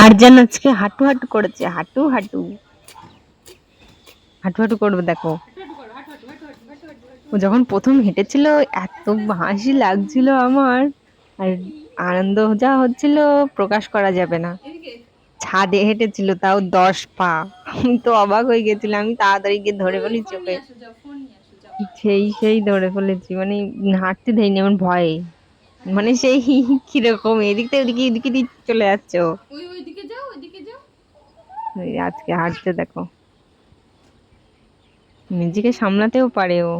আরজান আজকে হাঁটু হাঁটু করেছে, হাঁটু হাঁটু হাঁটু হাঁটু করবে দেখো। ও যখন প্রথম হেঁটেছিল এত হাসি লাগছিল আমার, আর আনন্দ যা হচ্ছিল প্রকাশ করা যাবে না। ছাদে হেঁটেছিল, তাও 10 পা। আমি তো অবাক হয়ে গেছিলাম, আমি তাড়াতাড়ি গিয়ে ধরে ফেলেছি ওকে। সেই ধরে ফেলেছি, মানে হাঁটতে দেয়নি আমার ভয়ে। মানে সেই কিরকম এদিক থেকে ওদিকে এদিকে দিয়ে চলে যাচ্ছ। আজকে হাঁটছে দেখো, নিজেকে সামলাতেও পারে ও।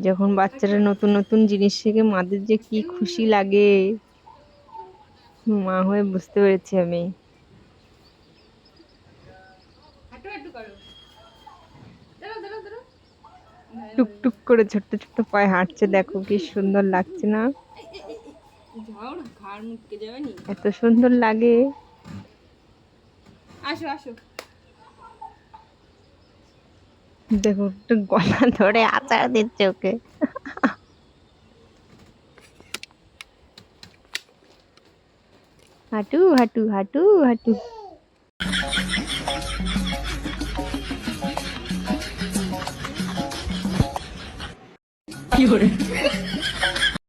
যখন বাচ্চারা নতুন নতুন জিনিস শিখে মাদের যে কি খুশি লাগে, মা হয়ে বুঝতে পেরেছি আমি। টুকটুক করে ছোট্ট ছোট্ট পায়ে হাঁটছে দেখো, কি সুন্দর লাগছে না? এত সুন্দর লাগে। দেখো একটু গলা ধরে আচার দিচ্ছে ওকে। হাঁটু হাঁটু হাঁটু হাঁটু। কি করে